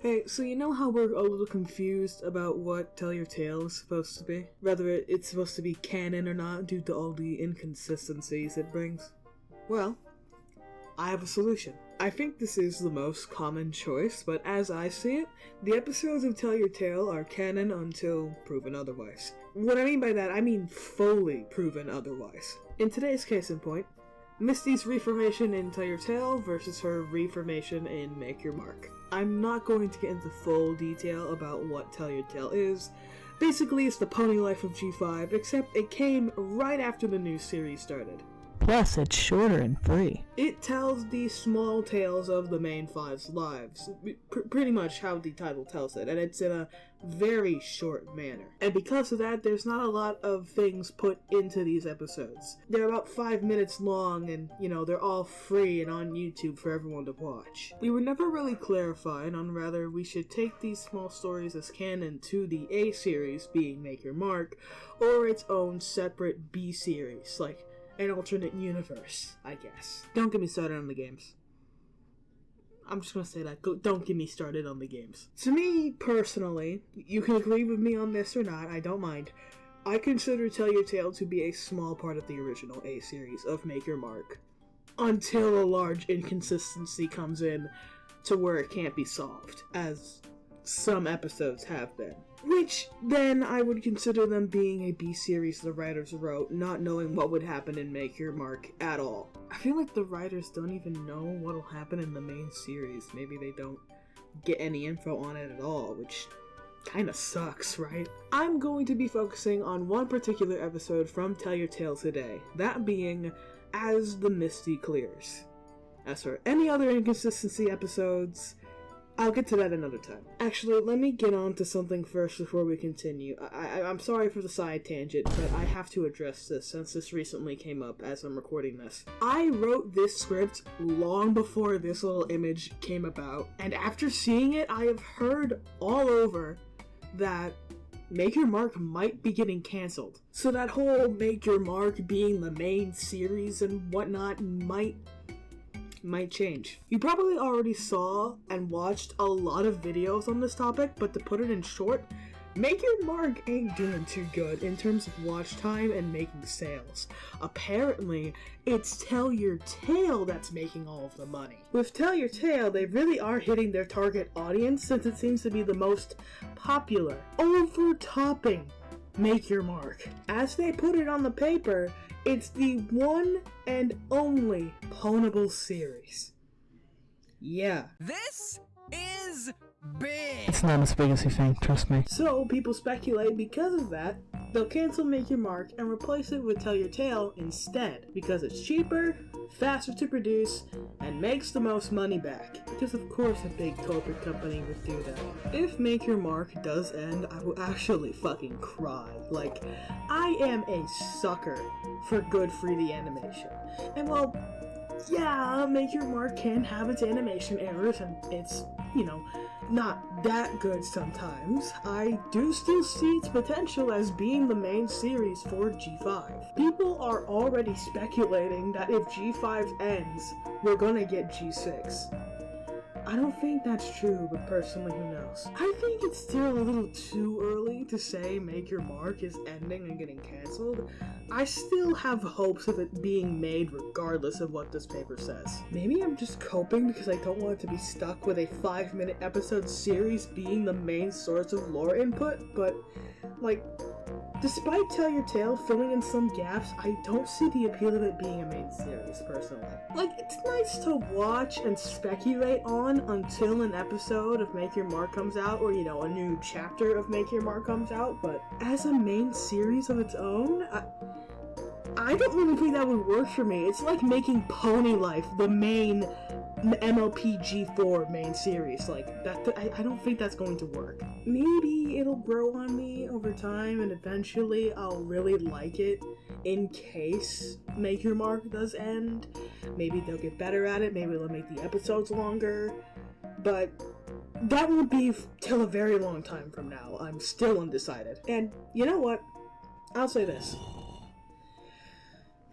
Hey, so you know how we're a little confused about what Tell Your Tale is supposed to be? Whether it's supposed to be canon or not due to all the inconsistencies it brings? Well, I have a solution. I think this is the most common choice, but as I see it, the episodes of Tell Your Tale are canon until proven otherwise. What I mean by that, I mean fully proven otherwise. In today's case in point, Misty's Reformation in Tell Your Tale versus her Reformation in Make Your Mark. I'm not going to get into full detail about what Tell Your Tale is. Basically, it's the pony life of G5, except it came right after the new series started. Plus, it's shorter and free. It tells the small tales of the main five's lives, pretty much how the title tells it, and it's in a very short manner. And because of that, there's not a lot of things put into these episodes. They're about 5 minutes long, and, they're all free and on YouTube for everyone to watch. We were never really clarified on whether we should take these small stories as canon to the A series, being Make Your Mark, or its own separate B series, like an alternate universe, I guess. Don't get me started on the games. I'm just gonna say that. Don't get me started on the games. To me, personally, you can agree with me on this or not, I don't mind. I consider Tell Your Tale to be a small part of the original A series of Make Your Mark, until a large inconsistency comes in to where it can't be solved, as some episodes have been. Which, then, I would consider them being a B-series the writers wrote, not knowing what would happen in Make Your Mark at all. I feel like the writers don't even know what'll happen in the main series. Maybe they don't get any info on it at all, which kinda sucks, right? I'm going to be focusing on one particular episode from Tell Your Tale today, that being As the Misty Clears. As for any other inconsistency episodes, I'll get to that another time. Actually, let me get on to something first before we continue. I'm sorry for the side tangent, but I have to address this since this recently came up as I'm recording this. I wrote this script long before this little image came about, and after seeing it, I have heard all over that Make Your Mark might be getting cancelled. So that whole Make Your Mark being the main series and whatnot might change. You probably already saw and watched a lot of videos on this topic, but to put it in short, Make Your Mark ain't doing too good in terms of watch time and making sales. Apparently, it's Tell Your Tale that's making all of the money. With Tell Your Tale, they really are hitting their target audience since it seems to be the most popular, overtopping Make Your Mark. As they put it on the paper, it's the one and only pwnable series. Yeah. This is big! It's not as big as you think, trust me. So, people speculate because of that, they'll cancel Make Your Mark and replace it with Tell Your Tale instead, because it's cheaper, faster to produce, and makes the most money back. Because of course a big corporate company would do that. If Make Your Mark does end, I will actually fucking cry. Like, I am a sucker for good 3D animation. And well, yeah, Make Your Mark can have its animation errors, and it's, not that good sometimes. I do still see its potential as being the main series for G5. People are already speculating that if G5 ends, we're gonna get G6. I don't think that's true, but personally, who knows? I think it's still a little too early to say Make Your Mark is ending and getting cancelled. I still have hopes of it being made regardless of what this paper says. Maybe I'm just coping because I don't want it to be stuck with a 5-minute episode series being the main source of lore input, but, despite Tell Your Tale filling in some gaps, I don't see the appeal of it being a main series, personally. It's nice to watch and speculate on until an episode of Make Your Mark comes out, or, a new chapter of Make Your Mark comes out, but as a main series of its own, I don't really think that would work for me. It's like making Pony Life the main MLP G4 main series. I don't think that's going to work. Maybe it'll grow on me over time and eventually I'll really like it in case Make Your Mark does end. Maybe they'll get better at it, maybe they'll make the episodes longer, but that won't be till a very long time from now. I'm still undecided. And you know what? I'll say this.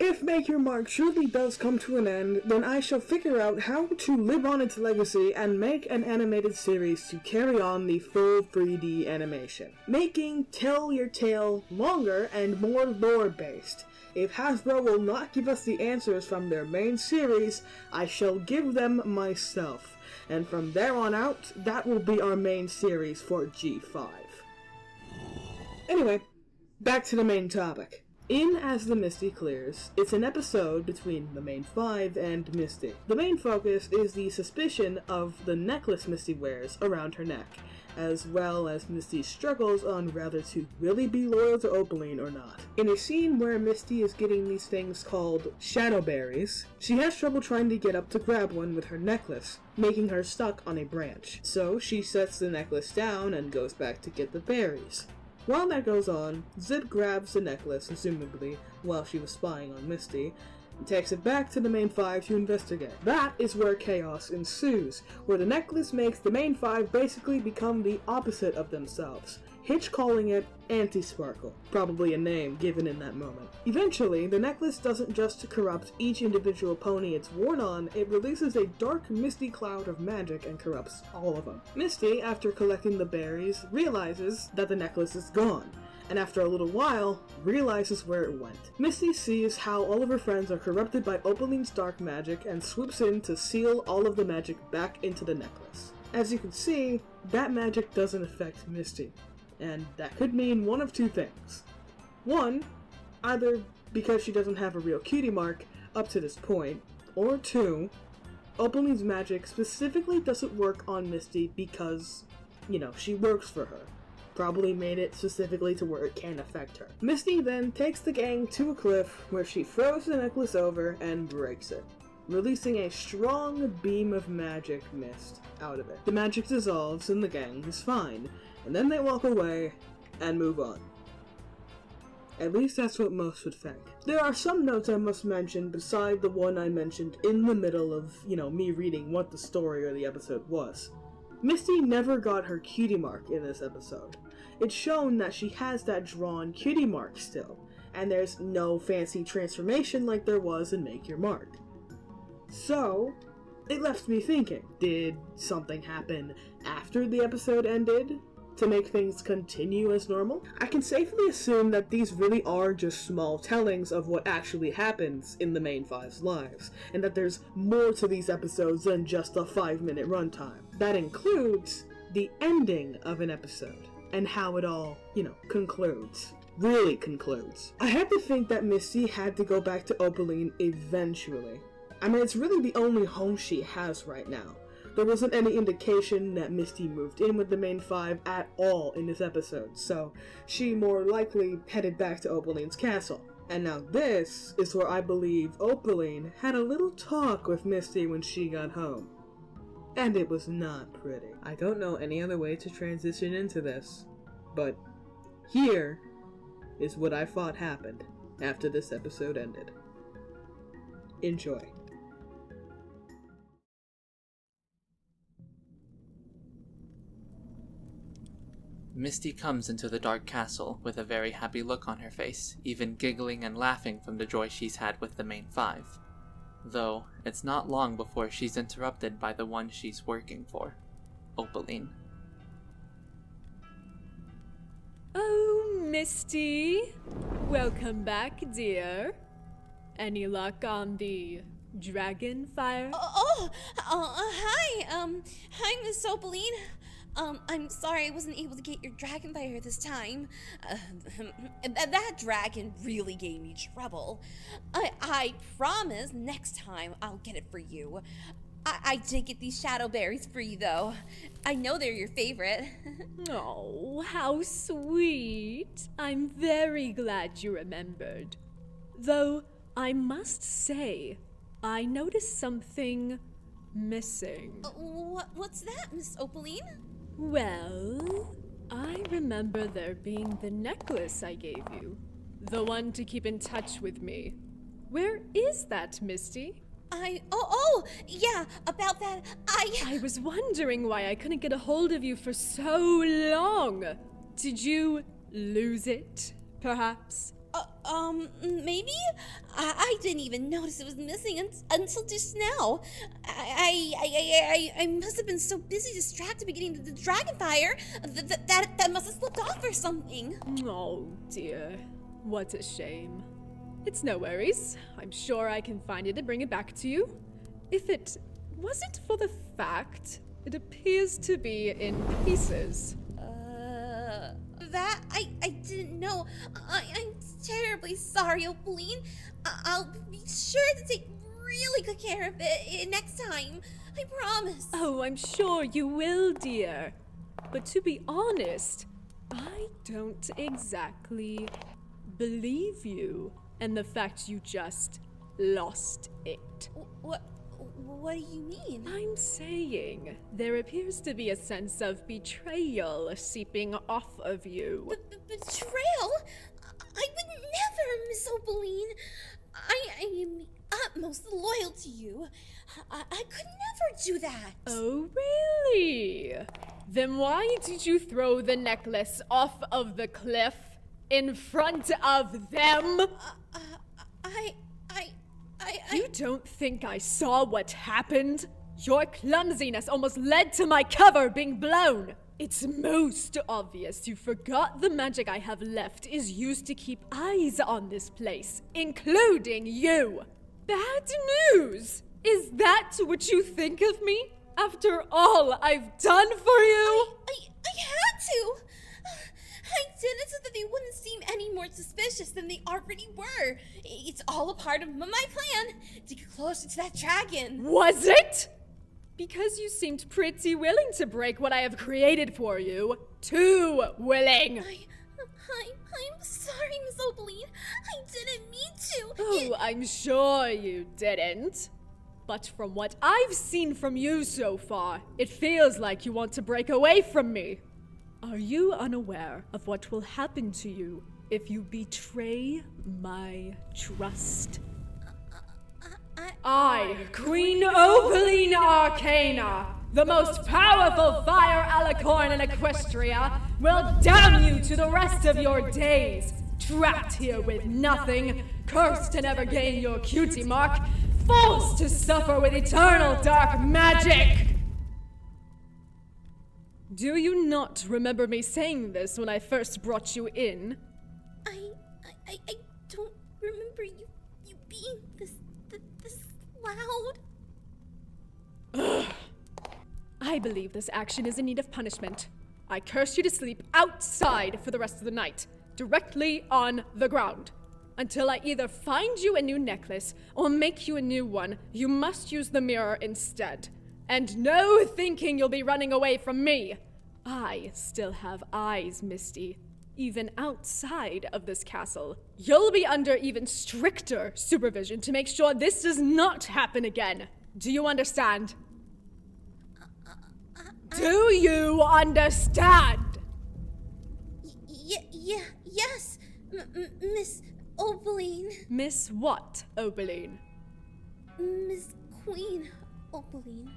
If Make Your Mark truly does come to an end, then I shall figure out how to live on its legacy and make an animated series to carry on the full 3D animation, making Tell Your Tale longer and more lore-based. If Hasbro will not give us the answers from their main series, I shall give them myself, and from there on out, that will be our main series for G5. Anyway, back to the main topic. In As the Misty Clears, it's an episode between the main five and Misty. The main focus is the suspicion of the necklace Misty wears around her neck, as well as Misty's struggles on whether to really be loyal to Opaline or not. In a scene where Misty is getting these things called shadow berries, she has trouble trying to get up to grab one with her necklace, making her stuck on a branch. So she sets the necklace down and goes back to get the berries. While that goes on, Zip grabs the necklace, assumably, while she was spying on Misty, and takes it back to the main five to investigate. That is where chaos ensues, where the necklace makes the main five basically become the opposite of themselves, Hitch calling it Anti-Sparkle, probably a name given in that moment. Eventually, the necklace doesn't just corrupt each individual pony it's worn on, it releases a dark, misty cloud of magic and corrupts all of them. Misty, after collecting the berries, realizes that the necklace is gone, and after a little while, realizes where it went. Misty sees how all of her friends are corrupted by Opaline's dark magic and swoops in to seal all of the magic back into the necklace. As you can see, that magic doesn't affect Misty. And that could mean one of two things. One, either because she doesn't have a real cutie mark up to this point, or two, Opaline's magic specifically doesn't work on Misty because, she works for her. Probably made it specifically to where it can't affect her. Misty then takes the gang to a cliff where she throws the necklace over and breaks it, releasing a strong beam of magic mist out of it. The magic dissolves and the gang is fine, and then they walk away and move on. At least that's what most would think. There are some notes I must mention beside the one I mentioned in the middle of, me reading what the story or the episode was. Misty never got her cutie mark in this episode. It's shown that she has that drawn cutie mark still, and there's no fancy transformation like there was in Make Your Mark. So, it left me thinking, did something happen after the episode ended to make things continue as normal? I can safely assume that these really are just small tellings of what actually happens in the main five's lives, and that there's more to these episodes than just a 5-minute runtime. That includes the ending of an episode, and how it all, concludes. Really concludes. I had to think that Misty had to go back to Opaline eventually. I mean, it's really the only home she has right now. There wasn't any indication that Misty moved in with the main five at all in this episode, so she more likely headed back to Opaline's castle. And now this is where I believe Opaline had a little talk with Misty when she got home. And it was not pretty. I don't know any other way to transition into this, but here is what I thought happened after this episode ended. Enjoy. Misty comes into the dark castle with a very happy look on her face, even giggling and laughing from the joy she's had with the main five. Though, it's not long before she's interrupted by the one she's working for, Opaline. Oh, Misty! Welcome back, dear. Any luck on the dragon fire? Hi, hi, Miss Opaline. I'm sorry I wasn't able to get your dragon fire this time. That dragon really gave me trouble. I promise next time I'll get it for you. I did get these shadow berries for you, though. I know they're your favorite. Oh, how sweet. I'm very glad you remembered. Though, I must say, I noticed something missing. What's that, Miss Opaline? Well, I remember there being the necklace I gave you. The one to keep in touch with me. Where is that, Misty? Yeah, about that, I was wondering why I couldn't get a hold of you for so long. Did you lose it, perhaps? Maybe? I didn't even notice it was missing until just now. I must have been so busy distracted by getting the dragonfire that must have slipped off or something. Oh dear, what a shame. It's no worries. I'm sure I can find it and bring it back to you. If it wasn't for the fact, it appears to be in pieces. That I didn't know. I'm terribly sorry, Opaline. I'll be sure to take really good care of it next time. I promise. Oh, I'm sure you will, dear. But to be honest, I don't exactly believe you and the fact you just lost it. What do you mean? I'm saying there appears to be a sense of betrayal seeping off of you. Betrayal? I would never, Miss Opaline. I am the utmost loyal to you. I could never do that. Oh, really? Then why did you throw the necklace off of the cliff in front of them? You don't think I saw what happened? Your clumsiness almost led to my cover being blown. It's most obvious you forgot the magic I have left is used to keep eyes on this place, including you. Bad news! Is that what you think of me? After all I've done for you? I had to! I did it so that they wouldn't seem any more suspicious than they already were. It's all a part of my plan to get closer to that dragon. Was it? Because you seemed pretty willing to break what I have created for you. Too willing. I'm sorry, Miss Opaline. I didn't mean to. Oh, I'm sure you didn't. But from what I've seen from you so far, it feels like you want to break away from me. Are you unaware of what will happen to you if you betray my trust? I, Queen Opaline Arcana, the most powerful fire alicorn in Equestria, will damn you to the rest of your days, trapped here with nothing, cursed to never gain your cutie mark, forced to suffer with eternal dark magic! Do you not remember me saying this when I first brought you in? I don't remember you being this loud. Ugh. I believe this action is in need of punishment. I curse you to sleep outside for the rest of the night, directly on the ground. Until I either find you a new necklace or make you a new one, you must use the mirror instead. And no thinking you'll be running away from me. I still have eyes, Misty, even outside of this castle. You'll be under even stricter supervision to make sure this does not happen again. Do you understand? Do you understand? Yes, Miss Opaline. Miss what, Opaline? Miss Queen Opaline.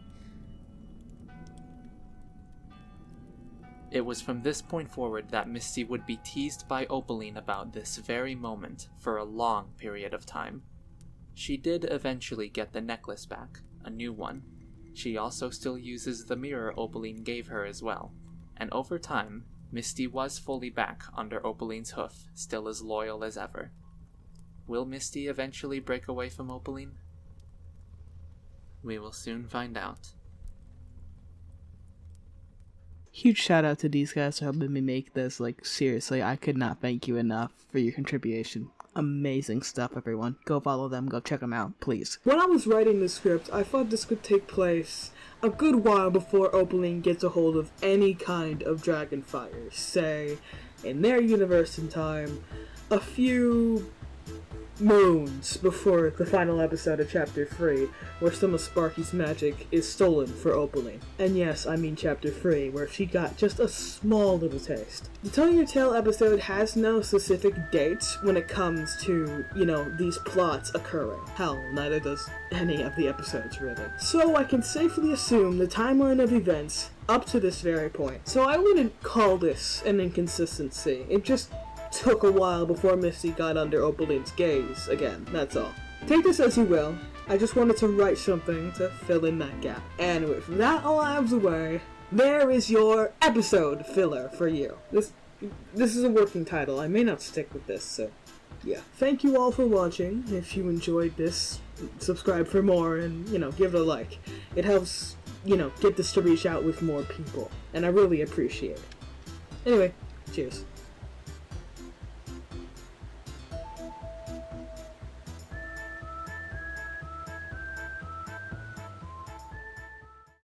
It was from this point forward that Misty would be teased by Opaline about this very moment for a long period of time. She did eventually get the necklace back, a new one. She also still uses the mirror Opaline gave her as well, and over time, Misty was fully back under Opaline's hoof, still as loyal as ever. Will Misty eventually break away from Opaline? We will soon find out. Huge shout out to these guys for helping me make this. Like, seriously, I could not thank you enough for your contribution. Amazing stuff, everyone. Go follow them, go check them out, please. When I was writing the script, I thought this could take place a good while before Opaline gets a hold of any kind of dragon fire. Say, in their universe and time, a few moons before the final episode of Chapter 3, where some of Sparky's magic is stolen for Opaline. And yes, I mean Chapter 3, where she got just a small little taste. The Tell Your Tale episode has no specific dates when it comes to, these plots occurring. Hell, neither does any of the episodes, really. So I can safely assume the timeline of events up to this very point. So I wouldn't call this an inconsistency. It just took a while before Misty got under Opaline's gaze again, that's all. Take this as you will, I just wanted to write something to fill in that gap. And with that all out of the way, there is your episode filler for you. This is a working title, I may not stick with this, so yeah. Thank you all for watching. If you enjoyed this, subscribe for more and, give it a like. It helps, get this to reach out with more people, and I really appreciate it. Anyway, cheers.